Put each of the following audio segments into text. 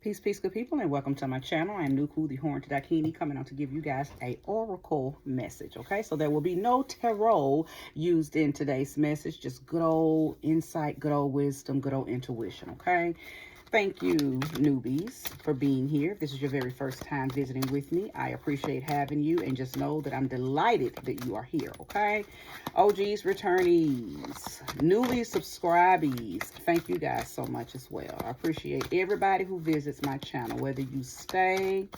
Peace, peace, good people, and welcome to my channel. I am Nuku, the Horned Dakini, coming out to give you guys a oracle message, okay? So there will be no tarot used in today's message, just good old insight, good old wisdom, good old intuition, okay? Thank you, newbies, for being here. If this is your very first time visiting with me, I appreciate having you, and just know that I'm delighted that you are here, okay? OGs, returnees, newly subscribees, thank you guys so much as well. I appreciate everybody who visits my channel, whether you stay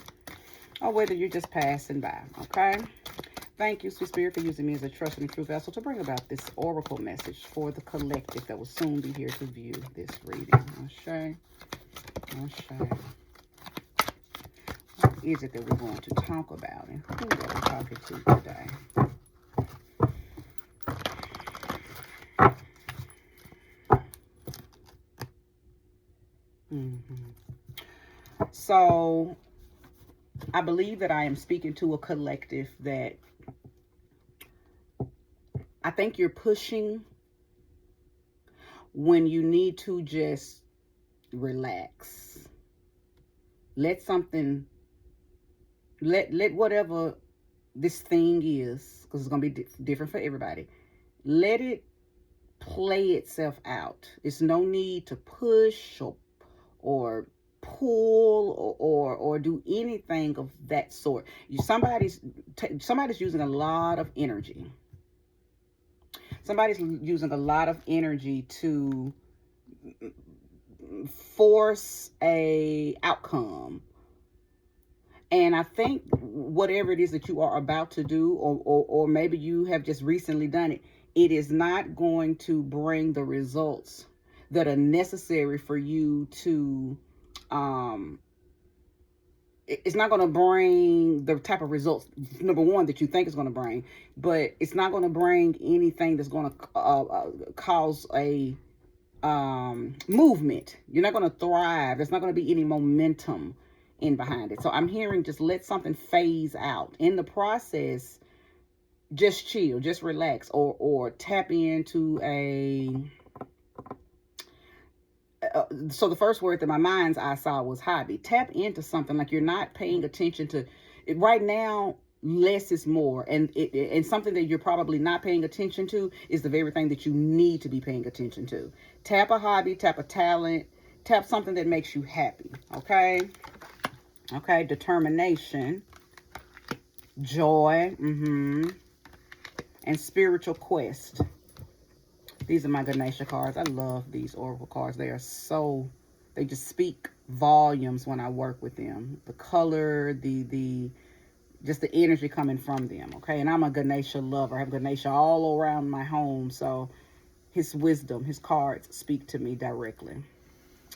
or whether you're just passing by, okay? Thank you, Sweet Spirit, for using me as a trusted and true vessel to bring about this oracle message for the collective that will soon be here to view this reading. Ashe. Ashe. What is it that we're going to talk about, and who are we talking to today? So, I believe that I am speaking to a collective that I think you're pushing when you need to just relax. Let something, let whatever this thing is, because it's going to be different for everybody, let it play itself out. It's no need to push or pull or do anything of that sort. Somebody's using a lot of energy. Somebody's using a lot of energy to force a outcome. And I think whatever it is that you are about to do, or maybe you have just recently done it, it is not going to bring the results that are necessary for you to, it's not going to bring the type of results, number one, that you think it's going to bring, but it's not going to bring anything that's going to cause a movement. You're not going to thrive. There's not going to be any momentum in behind it. So I'm hearing just let something phase out. In the process, just chill, just relax, or tap into a... so the first word that my mind's eye saw was hobby. Tap into something like you're not paying attention to it right now. Less is more, and something that you're probably not paying attention to is the very thing that you need to be paying attention to. Tap a hobby, tap a talent, tap something that makes you happy. Okay. Determination, joy, and spiritual quest. These are my Ganesha cards. I love these oracle cards. They just speak volumes when I work with them. The color, just the energy coming from them, okay? And I'm a Ganesha lover. I have Ganesha all around my home, so his wisdom, his cards speak to me directly.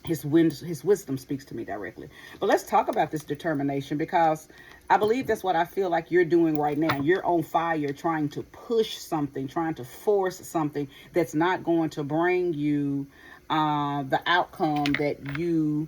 His wisdom speaks to me directly. But let's talk about this determination, because I believe that's what I feel like you're doing right now. You're on fire trying to push something, trying to force something that's not going to bring you the outcome that you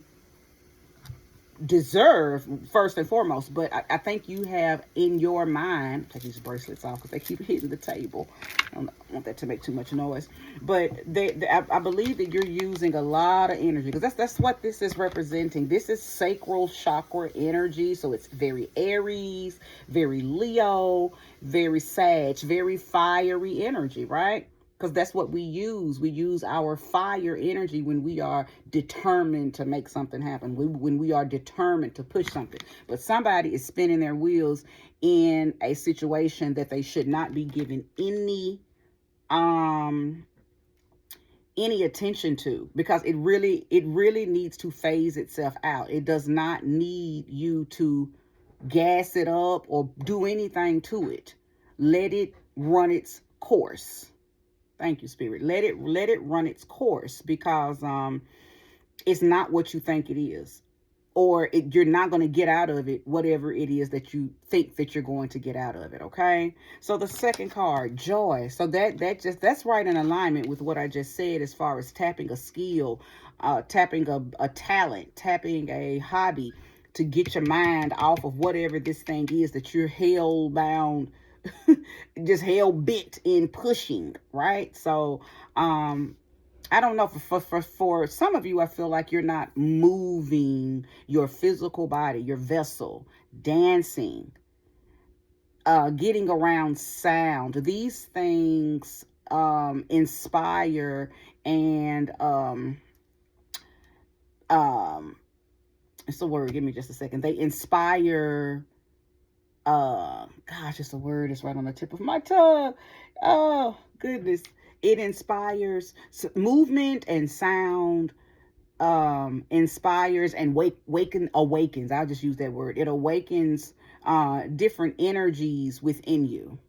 deserve, first and foremost. But I think you have in your mind, take these bracelets off because they keep hitting the table. I don't want that to make too much noise, but I believe that you're using a lot of energy, because that's what this is representing. This is sacral chakra energy, so it's very Aries, very Leo, very Sag, very fiery energy, right? Because that's what we use. We use our fire energy when we are determined to make something happen, when we are determined to push something. But somebody is spinning their wheels in a situation that they should not be giving any attention to, because it really needs to phase itself out. It does not need you to gas it up or do anything to it. Let it run its course. Thank you, Spirit. Let it run its course, because it's not what you think it is, or you're not going to get out of it whatever it is that you think that you're going to get out of it. Okay. So the second card, joy. So that's right in alignment with what I just said, as far as tapping a skill, tapping a talent, tapping a hobby to get your mind off of whatever this thing is that you're hell bound, just hell bent in pushing, right? So I don't know, for some of you, I feel like you're not moving your physical body, your vessel, dancing, getting around sound. These things inspire and um it's a word, give me just a second. They inspire, gosh, it's a word, it's right on the tip of my tongue. Oh goodness. It inspires movement and sound, inspires and awakens. I'll just use that word. It awakens different energies within you.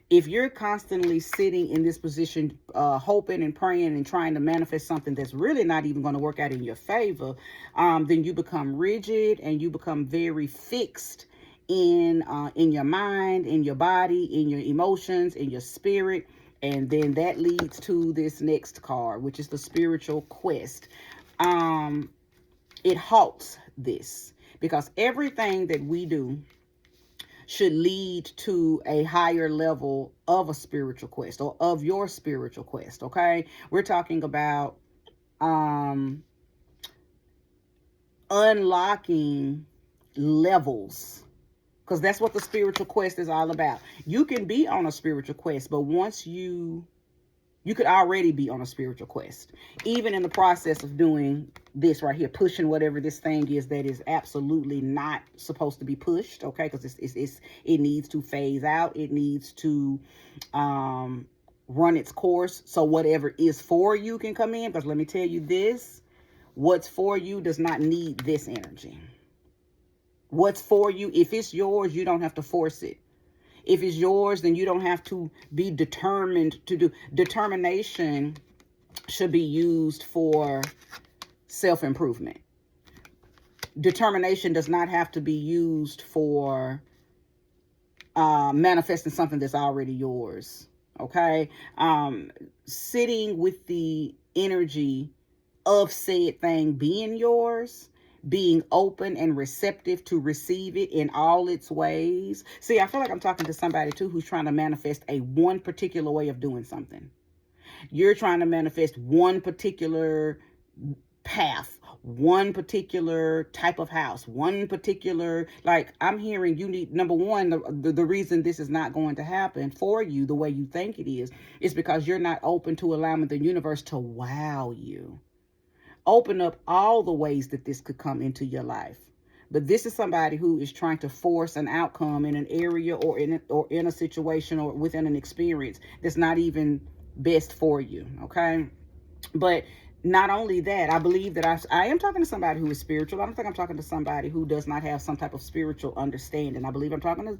If you're constantly sitting in this position, hoping and praying and trying to manifest something that's really not even going to work out in your favor, then you become rigid and you become very fixed in your mind, in your body, in your emotions, in your spirit. And then that leads to this next card, which is the spiritual quest. It halts this, because everything that we do should lead to a higher level of a spiritual quest, or of your spiritual quest. Okay, we're talking about unlocking levels, because that's what the spiritual quest is all about. You can be on a spiritual quest, but once you could already be on a spiritual quest, even in the process of doing this right here, pushing whatever this thing is that is absolutely not supposed to be pushed. Okay, because it needs to phase out. It needs to run its course, so whatever is for you can come in. Because let me tell you this, what's for you does not need this energy. What's for you, if it's yours, you don't have to force it. If it's yours, then you don't have to be determined to do. Determination should be used for self-improvement. Determination does not have to be used for manifesting something that's already yours. Okay? Sitting with the energy of said thing being yours, being open and receptive to receive it in all its ways. See, I feel like I'm talking to somebody too who's trying to manifest one particular way of doing something. You're trying to manifest one particular path, one particular type of house, one particular, like, I'm hearing you need, number one, the reason this is not going to happen for you the way you think it is because you're not open to allowing the universe to wow you. Open up all the ways that this could come into your life. But this is somebody who is trying to force an outcome in an area or in a situation or within an experience that's not even best for you. Okay. But not only that, I believe that I am talking to somebody who is spiritual. I don't think I'm talking to somebody who does not have some type of spiritual understanding. I believe I'm talking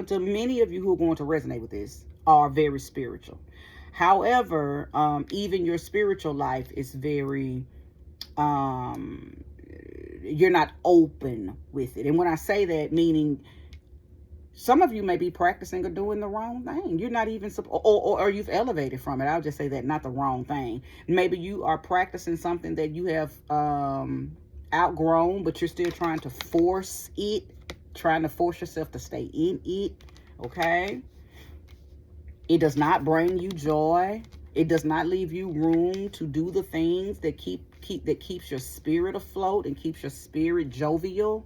to many of you who are going to resonate with this, are very spiritual. However, even your spiritual life is very, you're not open with it. And when I say that, meaning some of you may be practicing or doing the wrong thing. You're not even, or you've elevated from it. I'll just say that, not the wrong thing. Maybe you are practicing something that you have outgrown, but you're still trying to force it, trying to force yourself to stay in it. Okay. It does not bring you joy. It does not leave you room to do the things that keeps your spirit afloat and keeps your spirit jovial.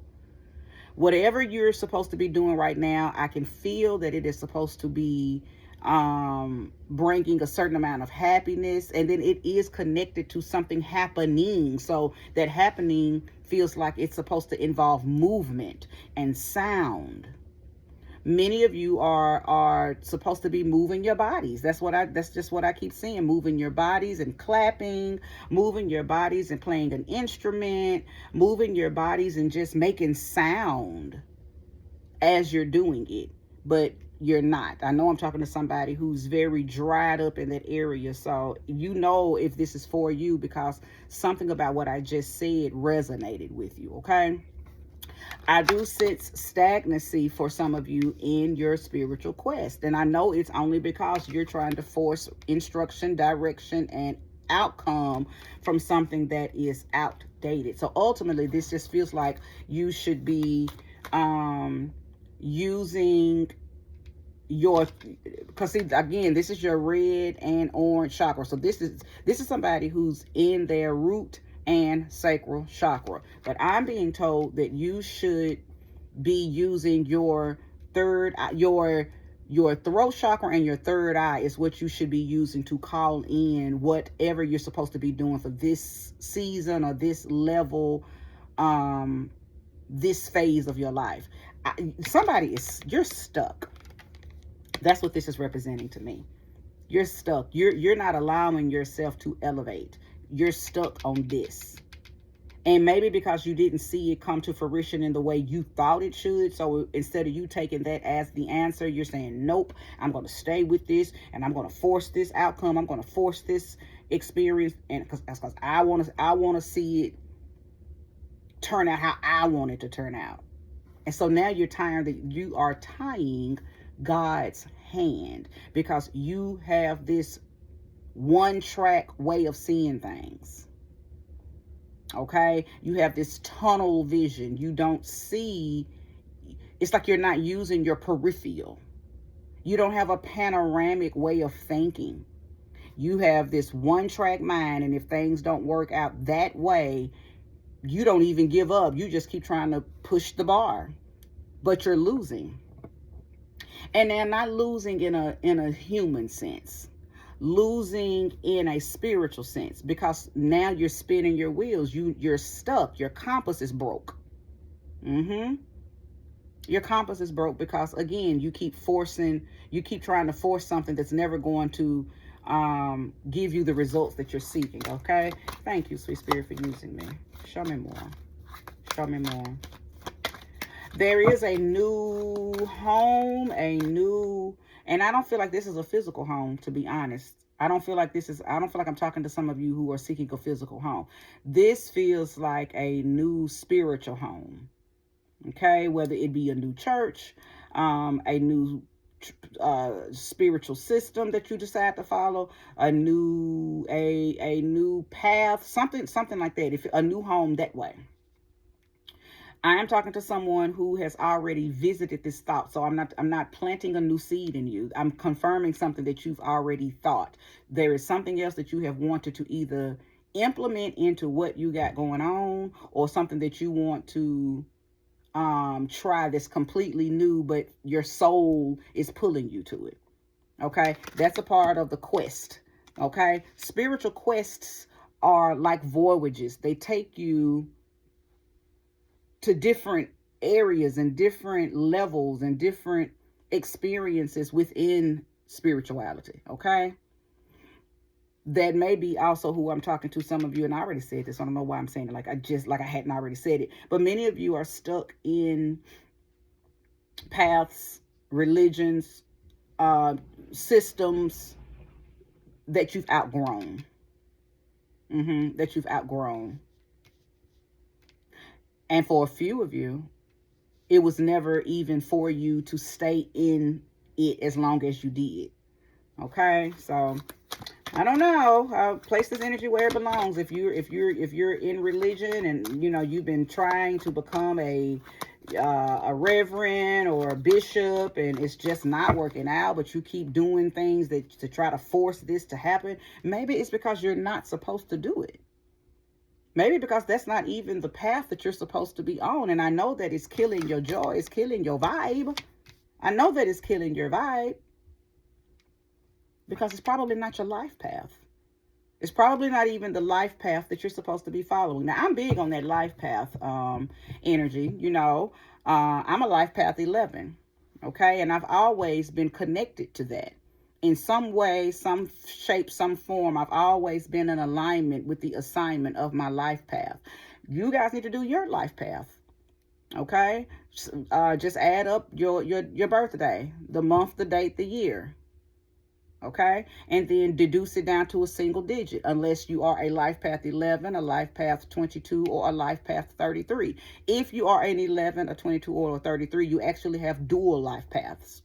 Whatever you're supposed to be doing right now, I can feel that it is supposed to be bringing a certain amount of happiness, and then it is connected to something happening. So that happening feels like it's supposed to involve movement and sound. Many of you are supposed to be moving your bodies. That's just what I keep seeing. Moving your bodies and clapping, moving your bodies and playing an instrument, moving your bodies and just making sound as you're doing it. But you're not. I know I'm talking to somebody who's very dried up in that area. So you know if this is for you, because something about what I just said resonated with you, okay? I do sense stagnancy for some of you in your spiritual quest. And I know it's only because you're trying to force instruction, direction, and outcome from something that is outdated. So ultimately, this just feels like you should be using your, because see, again, this is your red and orange chakra. So this is somebody who's in their root and sacral chakra. But I'm being told that you should be using your third, your throat chakra and your third eye is what you should be using to call in whatever you're supposed to be doing for this season or this level, this phase of your life. You're stuck. That's what this is representing to me. You're stuck. You're not allowing yourself to elevate. You're stuck on this. And maybe because you didn't see it come to fruition in the way you thought it should. So instead of you taking that as the answer, you're saying, nope, I'm going to stay with this and I'm going to force this outcome. I'm going to force this experience. And because I want to see it turn out how I want it to turn out. And so now you are tying God's hand because you have this one track way of seeing things. Okay, you have this tunnel vision. You don't see, it's like you're not using your peripheral. You don't have a panoramic way of thinking. You have this one track mind, and if things don't work out that way, you don't even give up. You just keep trying to push the bar, but you're losing. And they're not losing in a human sense. Losing in a spiritual sense, because now you're spinning your wheels. You're stuck. Your compass is broke. Your compass is broke because, again, you keep trying to force something that's never going to give you the results that you're seeking. Okay, thank you, sweet spirit, for using me. Show me more. Show me more. There is a new home, and I don't feel like this is a physical home, to be honest. I don't feel like I'm talking to some of you who are seeking a physical home. This feels like a new spiritual home. Okay, whether it be a new church, a new spiritual system that you decide to follow, a new path, something like that. If a new home that way. I am talking to someone who has already visited this thought. So I'm not planting a new seed in you. I'm confirming something that you've already thought. There is something else that you have wanted to either implement into what you got going on, or something that you want to try that's completely new, but your soul is pulling you to it. Okay, that's a part of the quest. Okay, spiritual quests are like voyages. They take you to different areas and different levels and different experiences within spirituality. Okay, that may be also who I'm talking to. Some of you, and I already said this, I don't know why I'm saying it like I hadn't already said it, but many of you are stuck in paths, religions, systems that you've outgrown. That you've outgrown. And for a few of you, it was never even for you to stay in it as long as you did. Okay, so I don't know. Place this energy where it belongs. If you're in religion and you've been trying to become a reverend or a bishop and it's just not working out, but you keep doing things to try to force this to happen, maybe it's because you're not supposed to do it. Maybe because that's not even the path that you're supposed to be on. And I know that it's killing your joy. It's killing your vibe. I know that it's killing your vibe. Because it's probably not your life path. It's probably not even the life path that you're supposed to be following. Now, I'm big on that life path energy. I'm a life path 11. Okay? And I've always been connected to that. In some way, some shape, some form, I've always been in alignment with the assignment of my life path. You guys need to do your life path. Okay? Just add up your birthday, the month, the date, the year. Okay? And then deduce it down to a single digit, unless you are a life path 11, a life path 22, or a life path 33. If you are an 11, a 22, or a 33, you actually have dual life paths.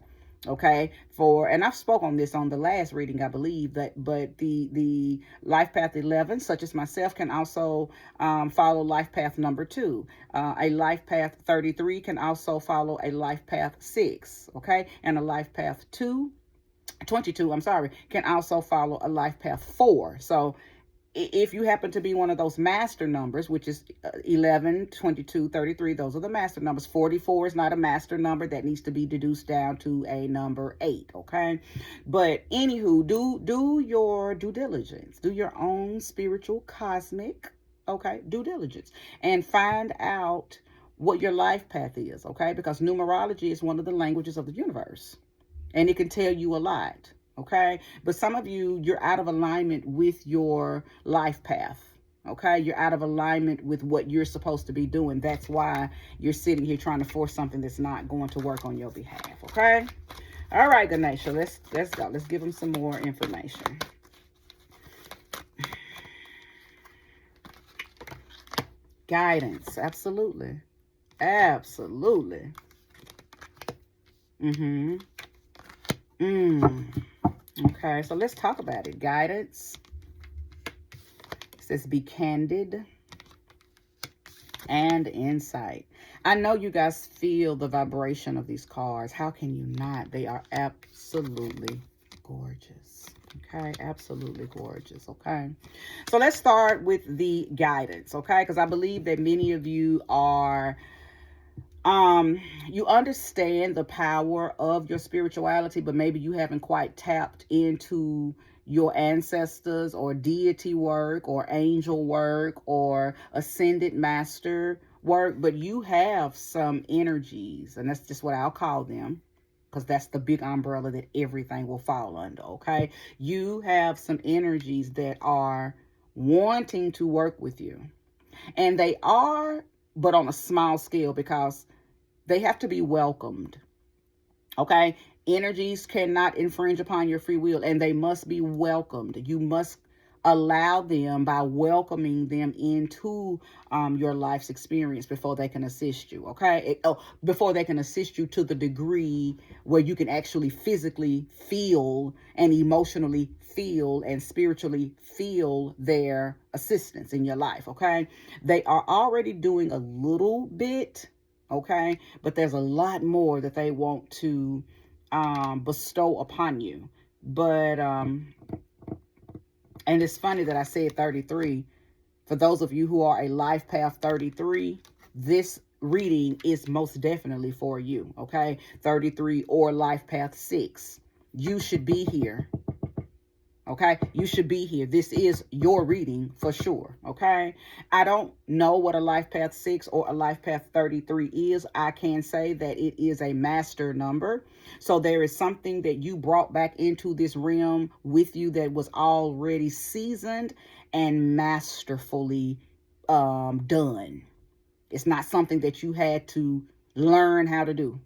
Okay, and I've spoke on this on the last reading, I believe, but the life path 11, such as myself, can also follow life path number 2. A life path 33 can also follow a life path 6. Okay, and a life path 22, I'm sorry, can also follow a life path 4. So if you happen to be one of those master numbers, which is 11, 22, 33, those are the master numbers. 44 is not a master number. That needs to be deduced down to a number 8, okay? But anywho, do your due diligence. Do your own spiritual, cosmic, okay, due diligence. And find out what your life path is, okay? Because numerology is one of the languages of the universe. And it can tell you a lot. Okay, but some of you're out of alignment with your life path. Okay, you're out of alignment with what you're supposed to be doing. That's why you're sitting here trying to force something that's not going to work on your behalf. Okay, all right, Ganesha, let's go. Let's give them some more information. Guidance, absolutely, absolutely. Okay, so let's talk about it. Guidance. It says be candid and insight. I know you guys feel the vibration of these cards. How can you not? They are absolutely gorgeous. Okay, absolutely gorgeous. Okay, so let's start with the guidance. Okay, because I believe that many of you are you understand the power of your spirituality, but maybe you haven't quite tapped into your ancestors or deity work or angel work or ascended master work, but you have some energies, and that's just what I'll call them, because that's the big umbrella that everything will fall under. Okay, you have some energies that are wanting to work with you, and they are, but on a small scale, because they have to be welcomed. Okay, energies cannot infringe upon your free will, and they must be welcomed. You must allow them by welcoming them into your life's experience before they can assist you. Okay, before they can assist you to the degree where you can actually physically feel and emotionally feel and spiritually feel their assistance in your life. Okay, they are already doing a little bit. Okay, but there's a lot more that they want to bestow upon you. But and it's funny that I said 33. For those of you who are a life path 33, this reading is most definitely for you. Okay, 33 or life path 6, you should be here. Okay, you should be here. This is your reading for sure. Okay, I don't know what a life path 6 or a life path 33 is. I can say that it is a master number. So there is something that you brought back into this realm with you that was already seasoned and masterfully done. It's not something that you had to learn how to do.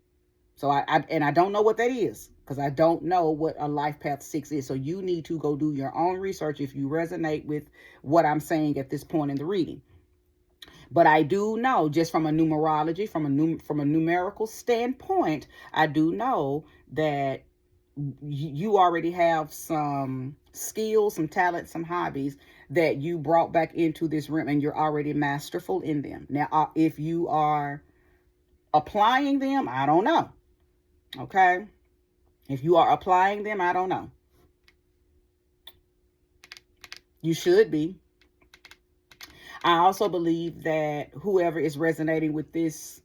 So I don't know what that is, because I don't know what a life path 6 is. So you need to go do your own research if you resonate with what I'm saying at this point in the reading. But I do know, just from a numerology, from a numerical standpoint, I do know that you already have some skills, some talents, some hobbies that you brought back into this room, and you're already masterful in them. Now, if you are applying them, I don't know. Okay, if you are applying them, I don't know. You should be. I also believe that whoever is resonating with this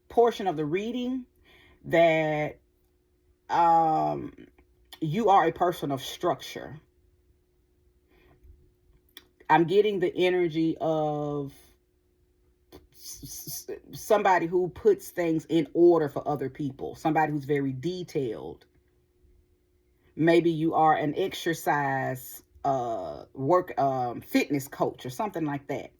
portion of the reading, that you are a person of structure. I'm getting the energy of somebody who puts things in order for other people, somebody who's very detailed. Maybe you are an exercise fitness coach or something like that.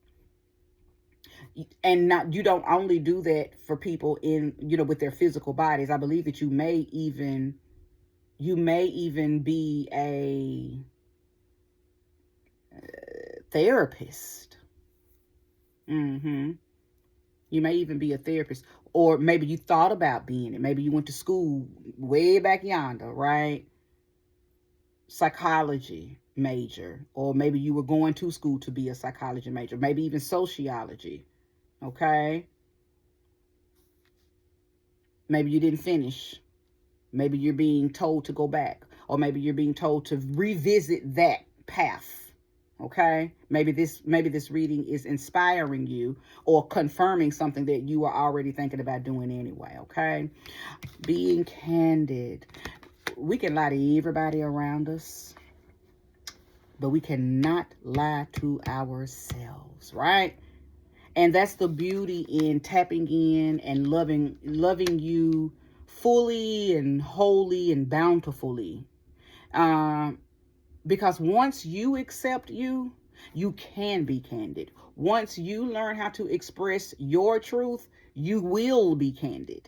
And you don't only do that for people in, with their physical bodies. I believe that you may even be a therapist. You may even be a therapist, or maybe you thought about being it. Maybe you went to school way back yonder, right? Psychology major, or maybe you were going to school to be a psychology major, maybe even sociology, okay? Maybe you didn't finish. Maybe you're being told to go back, or maybe you're being told to revisit that path. Okay? Maybe this reading is inspiring you or confirming something that you are already thinking about doing anyway, okay? Being candid. We can lie to everybody around us, but we cannot lie to ourselves, right? And that's the beauty in tapping in and loving you fully and wholly and bountifully. Because once you accept you, you can be candid. Once you learn how to express your truth, you will be candid.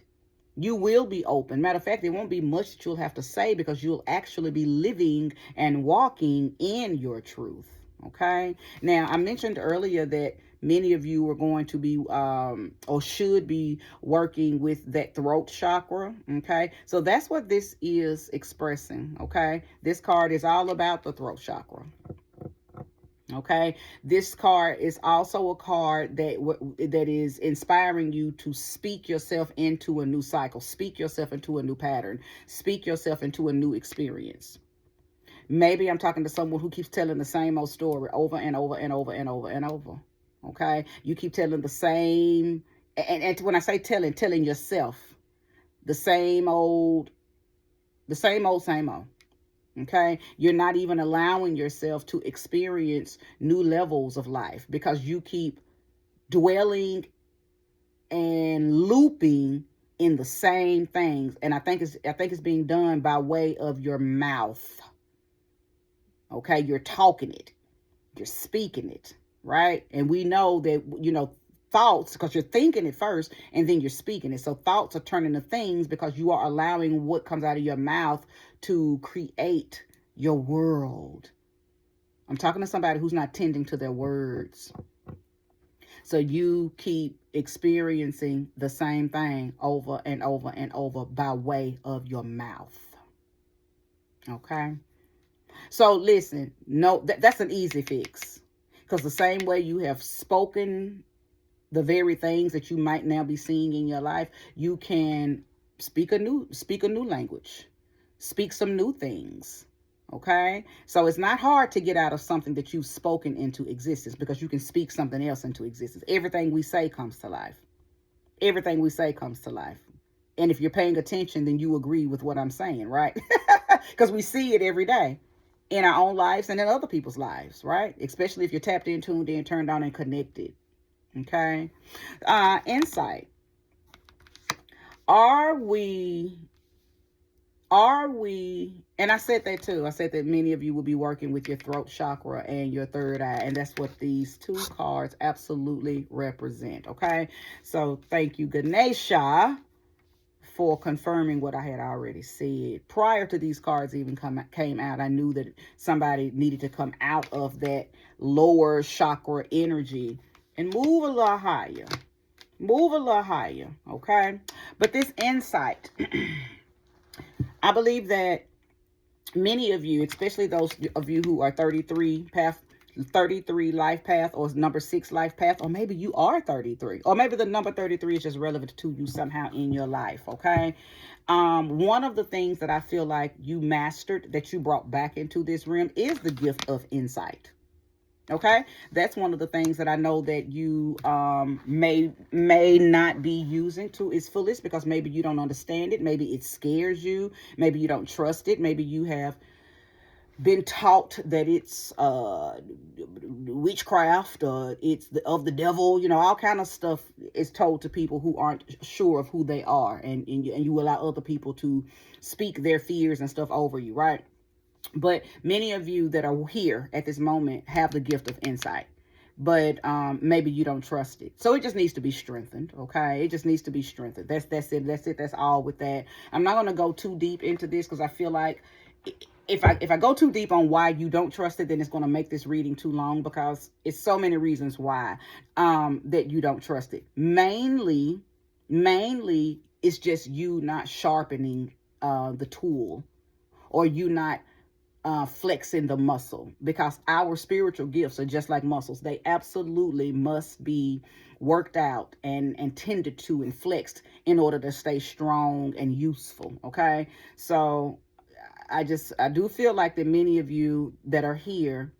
You will be open. Matter of fact, there won't be much that you'll have to say because you'll actually be living and walking in your truth. Okay. Now, I mentioned earlier that many of you are going to be or should be working with that throat chakra. Okay. So that's what this is expressing. Okay. This card is all about the throat chakra. Okay, this card is also a card that is inspiring you to speak yourself into a new cycle, speak yourself into a new pattern, speak yourself into a new experience. Maybe I'm talking to someone who keeps telling the same old story over and over and over and over and over. Okay, you keep telling the same, and when I say telling yourself the same old, same old. Okay, you're not even allowing yourself to experience new levels of life because you keep dwelling and looping in the same things. And I think it's being done by way of your mouth. Okay, you're talking it, you're speaking it, right? And we know that, thoughts, because you're thinking it first and then you're speaking it. So thoughts are turning to things because you are allowing what comes out of your mouth to create your world. I'm talking to somebody who's not tending to their words. So you keep experiencing the same thing over and over and over by way of your mouth. Okay? So listen, no, that's an easy fix. Because the same way you have spoken the very things that you might now be seeing in your life, you can speak a new language, speak some new things. Okay, so it's not hard to get out of something that you've spoken into existence because you can speak something else into existence. Everything we say comes to life. Everything we say comes to life. And if you're paying attention, then you agree with what I'm saying, right? Because we see it every day in our own lives and in other people's lives, right? Especially if you're tapped in, tuned in, turned on, and connected. Okay. Insight. Are we, and I said that too. I said that many of you will be working with your throat chakra and your third eye. And that's what these two cards absolutely represent. Okay. So thank you, Ganesha, for confirming what I had already said. Prior to these cards even came out, I knew that somebody needed to come out of that lower chakra energy and move a little higher. Move a little higher, okay? But this insight, I believe that many of you, especially those of you who are 33 life path, or number 6 life path, or maybe you are 33, or maybe the number 33 is just relevant to you somehow in your life, okay? One of the things that I feel like you mastered, that you brought back into this realm, is the gift of insight. Okay, that's one of the things that I know that you may not be using to its fullest because maybe you don't understand it. Maybe it scares you. Maybe you don't trust it. Maybe you have been taught that it's witchcraft or it's of the devil. All kind of stuff is told to people who aren't sure of who they are, and you allow other people to speak their fears and stuff over you, right? But many of you that are here at this moment have the gift of insight, but maybe you don't trust it. So it just needs to be strengthened, okay? It just needs to be strengthened. That's it. That's all with that. I'm not going to go too deep into this because I feel like if I go too deep on why you don't trust it, then it's going to make this reading too long, because it's so many reasons why that you don't trust it. Mainly it's just you not sharpening the tool, or you not flexing the muscle, because our spiritual gifts are just like muscles. They absolutely must be worked out and tended to and flexed in order to stay strong and useful. Okay. So I do feel like that many of you that are here,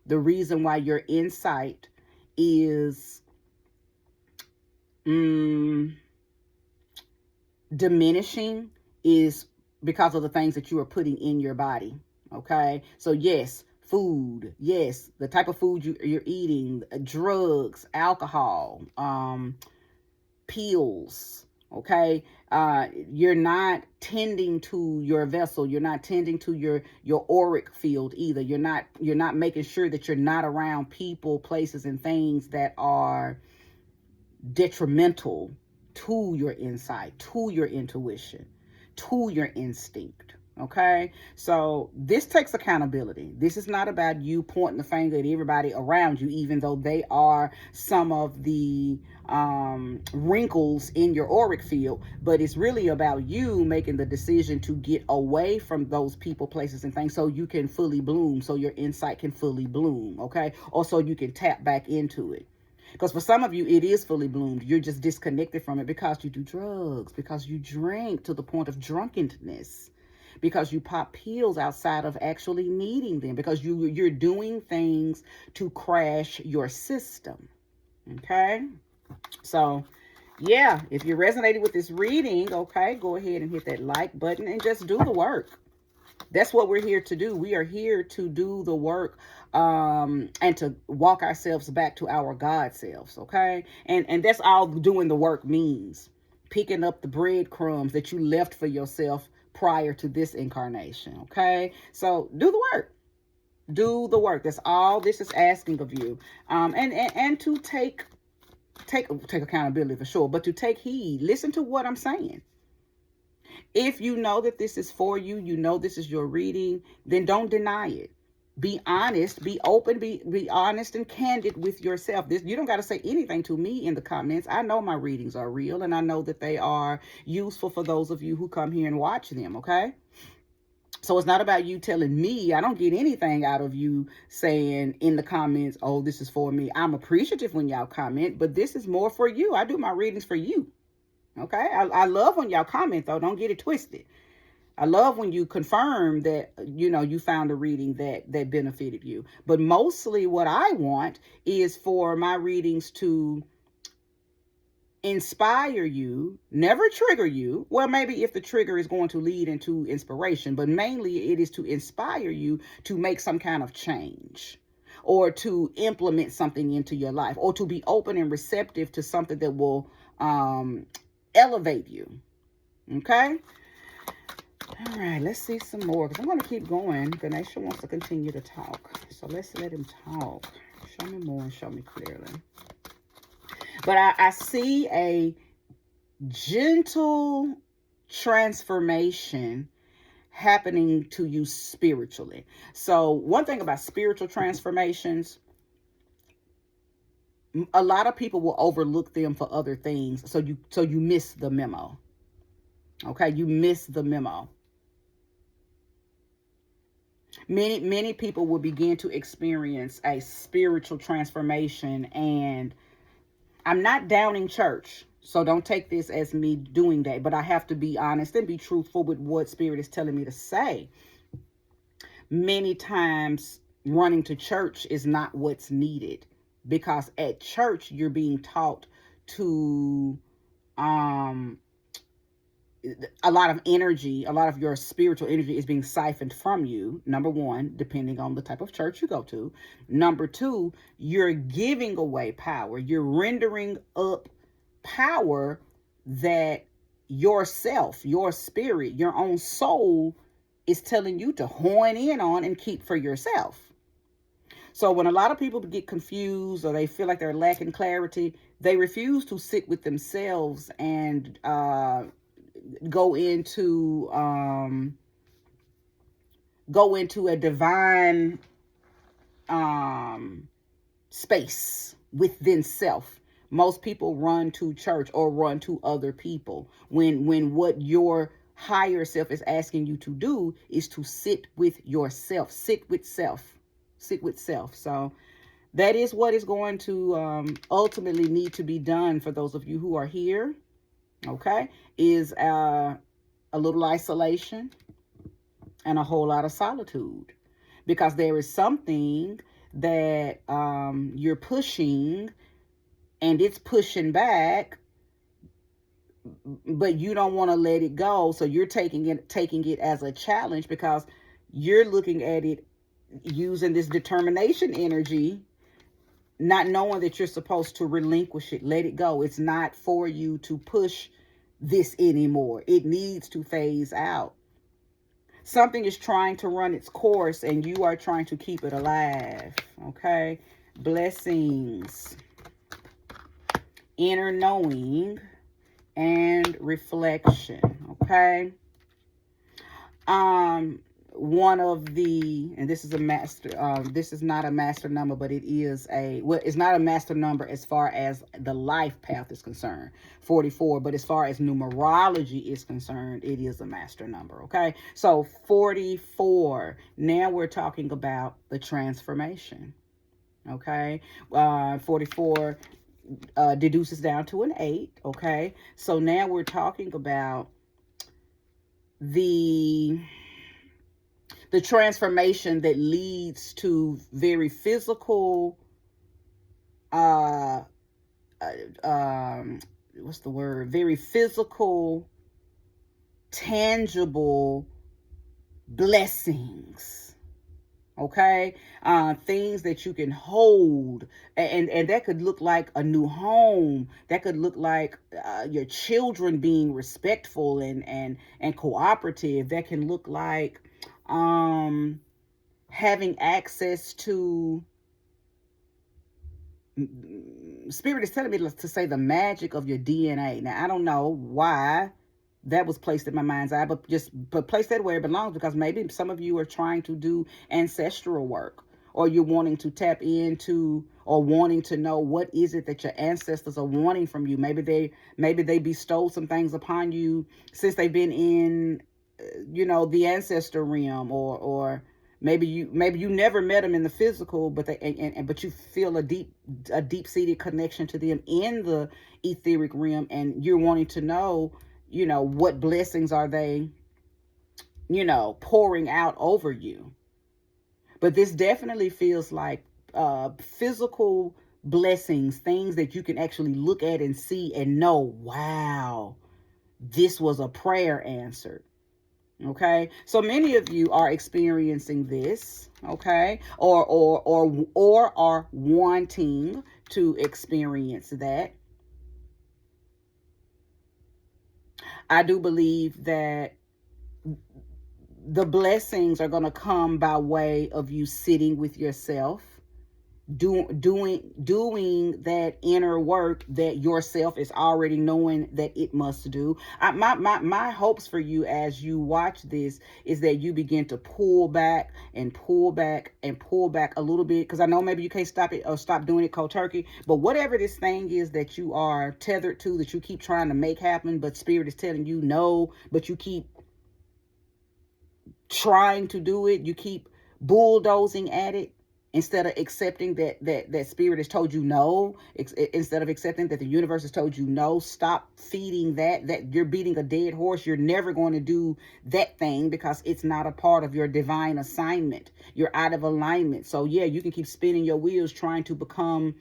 the reason why your insight is diminishing is because of the things that you are putting in your body. Okay. So yes, food. Yes. The type of food you're eating, drugs, alcohol, pills. Okay. You're not tending to your vessel. You're not tending to your auric field either. You're not making sure that you're not around people, places, and things that are detrimental to your insight, to your intuition, to your instinct. Okay. So this takes accountability. This is not about you pointing the finger at everybody around you, even though they are some of the wrinkles in your auric field, but it's really about you making the decision to get away from those people, places, and things, so you can fully bloom, so your insight can fully bloom. Okay. Or so you can tap back into it. Because for some of you, it is fully bloomed. You're just disconnected from it because you do drugs, because you drink to the point of drunkenness, because you pop pills outside of actually needing them, because you're doing things to crash your system. Okay? So, yeah, if you resonated with this reading, okay, go ahead and hit that like button and just do the work. That's what we're here to do. We are here to do the work and to walk ourselves back to our God selves, okay? And that's all doing the work means. Picking up the breadcrumbs that you left for yourself prior to this incarnation, okay? So do the work. Do the work. That's all this is asking of you. And to take accountability for sure, but to take heed. Listen to what I'm saying. If you know that this is for you, you know this is your reading, then don't deny it. Be honest, be open, be honest and candid with yourself. You don't got to say anything to me in the comments. I know my readings are real, and I know that they are useful for those of you who come here and watch them, okay? So it's not about you telling me. I don't get anything out of you saying in the comments, oh, this is for me. I'm appreciative when y'all comment, but this is more for you. I do my readings for you. Okay, I love when y'all comment, though. Don't get it twisted. I love when you confirm that, you found a reading that benefited you. But mostly what I want is for my readings to inspire you, never trigger you. Well, maybe if the trigger is going to lead into inspiration, but mainly it is to inspire you to make some kind of change, or to implement something into your life, or to be open and receptive to something that will elevate you. Okay. All right, let's see some more, because I'm going to keep going. Ganesha wants to continue to talk, so let's let him talk. Show me more and show me clearly. But I see a gentle transformation happening to you spiritually. So one thing about spiritual transformations, a lot of people will overlook them for other things. So you miss the memo. Okay, you miss the memo. Many people will begin to experience a spiritual transformation, and I'm not downing church, so don't take this as me doing that, but I have to be honest and be truthful with what Spirit is telling me to say. Many times running to church is not what's needed, because at church you're being taught to a lot of energy, a lot of your spiritual energy is being siphoned from you. Number one, depending on the type of church you go to. Number two, you're giving away power. You're rendering up power that yourself, your spirit, your own soul is telling you to hone in on and keep for yourself. So when a lot of people get confused, or they feel like they're lacking clarity, they refuse to sit with themselves and go into go into a divine space within self. Most people run to church or run to other people when what your higher self is asking you to do is to sit with yourself, sit with self, sit with self. So that is what is going to ultimately need to be done for those of you who are here. Okay, is a little isolation and a whole lot of solitude, because there is something that you're pushing and it's pushing back, but you don't want to let it go. So you're taking it as a challenge, because you're looking at it using this determination energy, not knowing that you're supposed to relinquish it, let it go. It's not for you to push this anymore. It needs to phase out. Something is trying to run its course and you are trying to keep it alive. Okay. Blessings, inner knowing, and reflection. Okay. One of the, and this is a master, this is not a master number, but it is it's not a master number as far as the life path is concerned, 44, but as far as numerology is concerned, it is a master number. Okay. So 44, now we're talking about the transformation. Okay. 44 deduces down to an 8. Okay. So now we're talking about the transformation that leads to very physical, what's the word? Very physical, tangible blessings. Okay. Things that you can hold, and that could look like a new home. That could look like your children being respectful and cooperative. That can look like having access to, Spirit is telling me to say the magic of your DNA. Now, I don't know why that was placed in my mind's eye, but place that where it belongs, because maybe some of you are trying to do ancestral work, or you're wanting to tap into, or wanting to know what is it that your ancestors are wanting from you. Maybe they bestowed some things upon you since they've been in, the ancestor realm, or maybe you never met them in the physical, but but you feel a deep-seated connection to them in the etheric realm, and you're wanting to know, what blessings are they, pouring out over you. But this definitely feels like physical blessings, things that you can actually look at and see and know, wow, this was a prayer answered. Okay, so many of you are experiencing this, okay, or are wanting to experience that. I do believe that the blessings are going to come by way of you sitting with yourself, doing that inner work that yourself is already knowing that it must do. My hopes for you as you watch this is that you begin to pull back and pull back and pull back a little bit, because I know maybe you can't stop it or stop doing it cold turkey, but whatever this thing is that you are tethered to, that you keep trying to make happen, but Spirit is telling you no, but you keep trying to do it, you keep bulldozing at it, instead of accepting that Spirit has told you no, instead of accepting that the universe has told you no. Stop feeding that you're beating a dead horse. You're never going to do that thing because it's not a part of your divine assignment. You're out of alignment. So yeah, you can keep spinning your wheels trying to become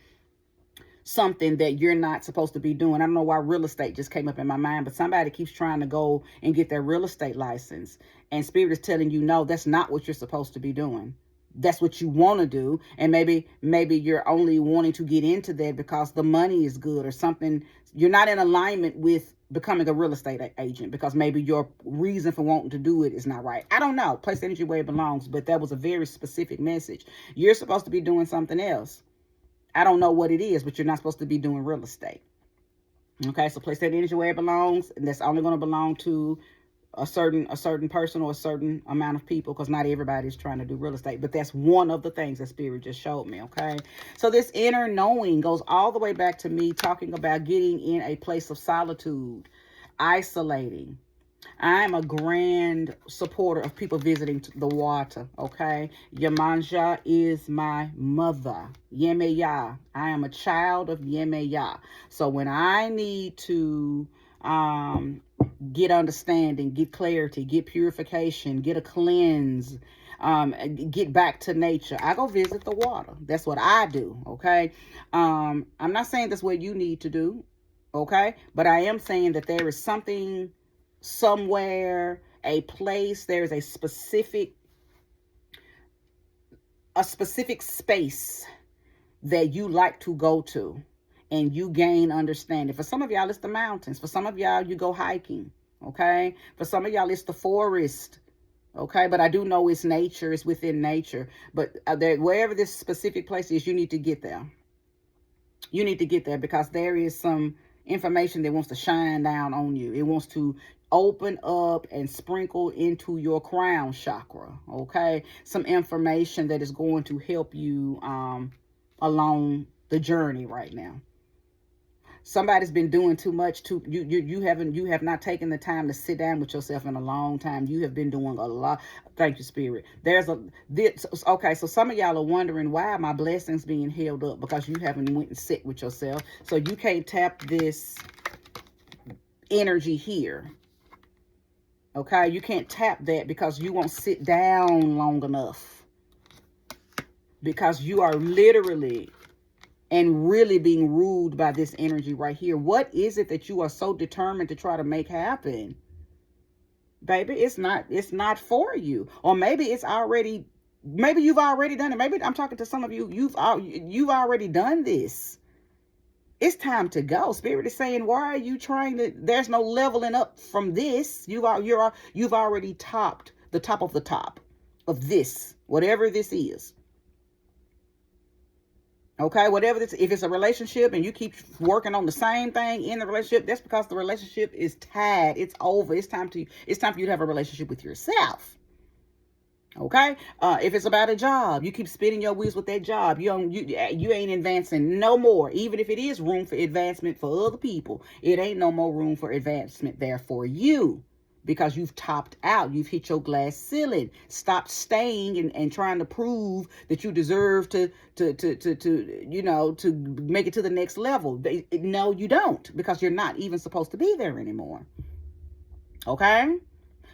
something that you're not supposed to be doing. I don't know why real estate just came up in my mind, but somebody keeps trying to go and get their real estate license, and Spirit is telling you, no, that's not what you're supposed to be doing. That's what you want to do. And maybe you're only wanting to get into that because the money is good or something. You're not in alignment with becoming a real estate agent, because maybe your reason for wanting to do it is not right. I don't know. Place the energy where it belongs, but that was a very specific message. You're supposed to be doing something else. I don't know what it is, but you're not supposed to be doing real estate. Okay, so place that energy where it belongs, and that's only going to belong to a certain person or a certain amount of people, because not everybody is trying to do real estate. But that's one of the things that Spirit just showed me. Okay, so this inner knowing goes all the way back to me talking about getting in a place of solitude, isolating. I'm a grand supporter of people visiting the water, okay? Yamanja is my mother. Yemeya. I am a child of Yemeya. So when I need to get understanding, get clarity, get purification, get a cleanse, get back to nature, I go visit the water. That's what I do, okay? I'm not saying that's what you need to do, okay? But I am saying that there is something somewhere, a place, there's a specific space that you like to go to and you gain understanding. For some of y'all, it's the mountains. For some of y'all, you go hiking, okay? For some of y'all, it's the forest, okay? But I do know it's nature, it's within nature. But wherever this specific place is, you need to get there. You need to get there, because there is some information that wants to shine down on you. It wants to open up and sprinkle into your crown chakra, okay? Some information that is going to help you along the journey right now. Somebody's been doing too much. You have not taken the time to sit down with yourself in a long time. You have been doing a lot. Thank you, Spirit. Okay, so some of y'all are wondering, why are my blessings being held up? Because you haven't went and sit with yourself. So you can't tap this energy here. Okay, you can't tap that because you won't sit down long enough. Because you are literally and really being ruled by this energy right here. What is it that you are so determined to try to make happen? Baby, it's not for you. Or maybe you've already done it. Maybe I'm talking to some of you, you've already done this. It's time to go. Spirit is saying, why are you trying to, there's no leveling up from this. You've already topped the top of the top of this, whatever this is. Okay, whatever this, if it's a relationship and you keep working on the same thing in the relationship, that's because the relationship is tied. It's over. It's time for you to have a relationship with yourself. Okay, if it's about a job, you keep spinning your wheels with that job. You ain't advancing no more. Even if it is room for advancement for other people, it ain't no more room for advancement there for you. Because you've topped out. You've hit your glass ceiling. Stop staying and trying to prove that you deserve to make it to the next level. No, you don't, because you're not even supposed to be there anymore. Okay?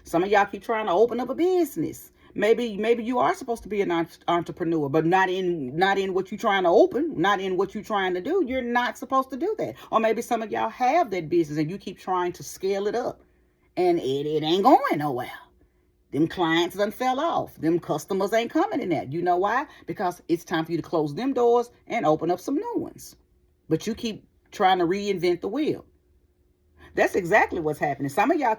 Some of y'all keep trying to open up a business. Maybe you are supposed to be an entrepreneur, but not in what you're trying to open, not in what you're trying to do. You're not supposed to do that. Or maybe some of y'all have that business and you keep trying to scale it up. And it ain't going nowhere. Them clients done fell off. Them customers ain't coming in there. You know why? Because it's time for you to close them doors and open up some new ones. But you keep trying to reinvent the wheel. That's exactly what's happening. Some of y'all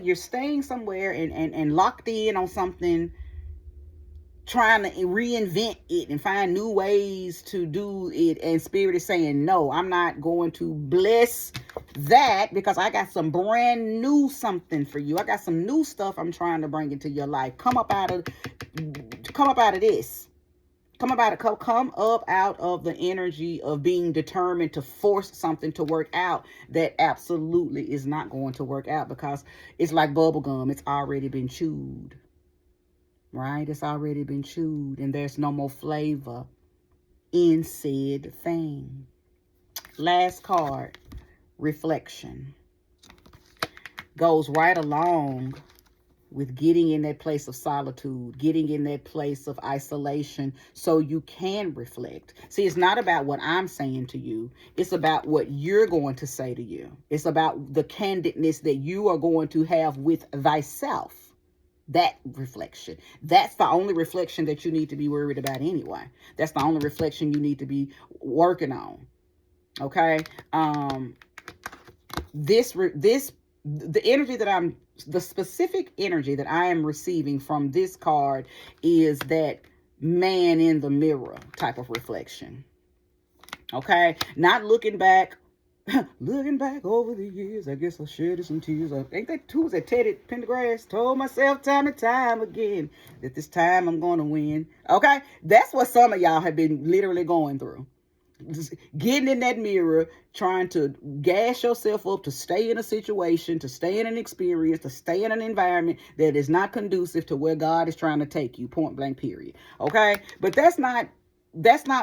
you're staying somewhere and locked in on something, trying to reinvent it and find new ways to do it. And Spirit is saying, no, I'm not going to bless that, because I got some brand new something for you. I got some new stuff I'm trying to bring into your life. Come up out of this. Come up out of the energy of being determined to force something to work out that absolutely is not going to work out, because it's like bubble gum. It's already been chewed. Right? It's already been chewed, and there's no more flavor in said thing. Last card, reflection. Goes right along with getting in that place of solitude, getting in that place of isolation so you can reflect. See, it's not about what I'm saying to you. It's about what you're going to say to you. It's about the candidness that you are going to have with thyself. That reflection. That's the only reflection that you need to be worried about anyway. That's the only reflection you need to be working on. Okay? The specific energy that I am receiving from this card is that man in the mirror type of reflection. Okay? Not looking back Looking back over the years, I guess I shed some tears. Ain't that who's that Teddy Pendergrass? Told myself time and time again that this time I'm gonna win. Okay, that's what some of y'all have been literally going through. Just getting in that mirror, trying to gas yourself up to stay in a situation, to stay in an experience, to stay in an environment that is not conducive to where God is trying to take you. Point blank. Period. Okay, but that's not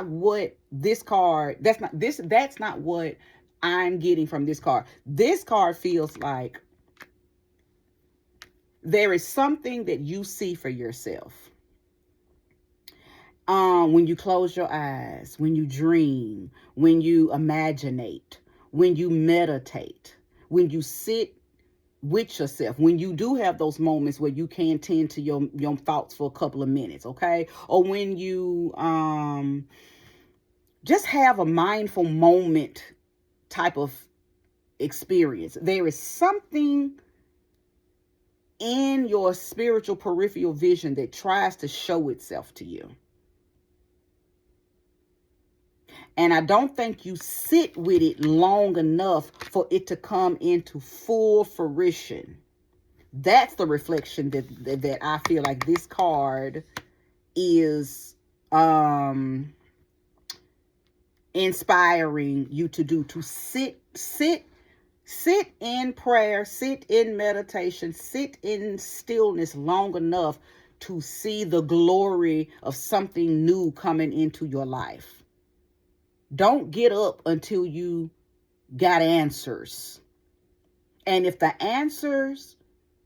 what this card. That's not what I'm getting from this card. This card feels like there is something that you see for yourself. When you close your eyes, when you dream, when you imaginate, when you meditate, when you sit with yourself, when you do have those moments where you can tend to your thoughts for a couple of minutes, okay? Or when you just have a mindful moment type of experience. There is something in your spiritual peripheral vision that tries to show itself to you. And I don't think you sit with it long enough for it to come into full fruition. That's the reflection that I feel like this card is inspiring you to do, to sit in prayer, sit in meditation, sit in stillness long enough to see the glory of something new coming into your life. Don't get up until you got answers. And if the answers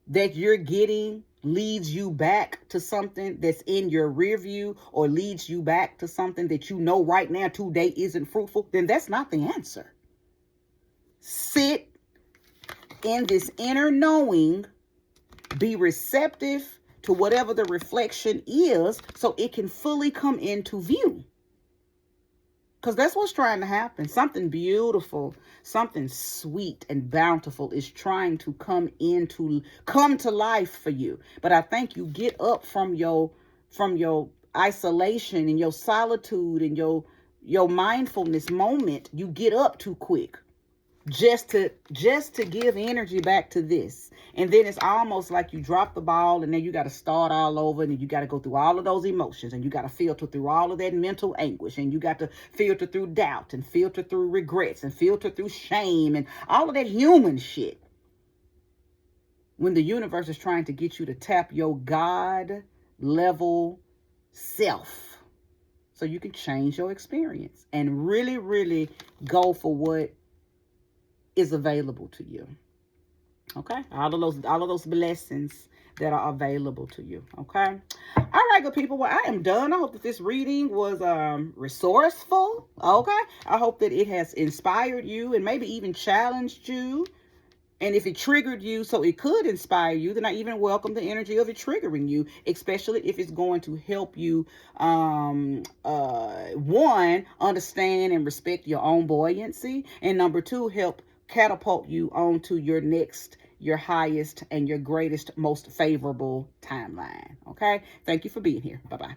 that you're getting leads you back to something that's in your rear view, or leads you back to something that you know right now today isn't fruitful, then that's not the answer. Sit in this inner knowing, be receptive to whatever the reflection is so it can fully come into view. Because that's what's trying to happen. Something beautiful, something sweet and bountiful is trying to come to life for you. But I think you get up from your isolation and your solitude and your mindfulness moment. You get up too quick just to give energy back to this. And then it's almost like you drop the ball and then you got to start all over, and you got to go through all of those emotions, and you got to filter through all of that mental anguish, and you got to filter through doubt, and filter through regrets, and filter through shame, and all of that human shit. When the universe is trying to get you to tap your God level self so you can change your experience and really, really go for what is available to you. Okay, all of those blessings that are available to you. Okay, all right, good people. Well, I am done. I hope that this reading was resourceful. Okay, I hope that it has inspired you and maybe even challenged you. And if it triggered you so it could inspire you, then I even welcome the energy of it triggering you, especially if it's going to help you, one, understand and respect your own buoyancy, and number two, help catapult you onto your next, your highest, and your greatest, most favorable timeline. Okay? Thank you for being here. Bye-bye.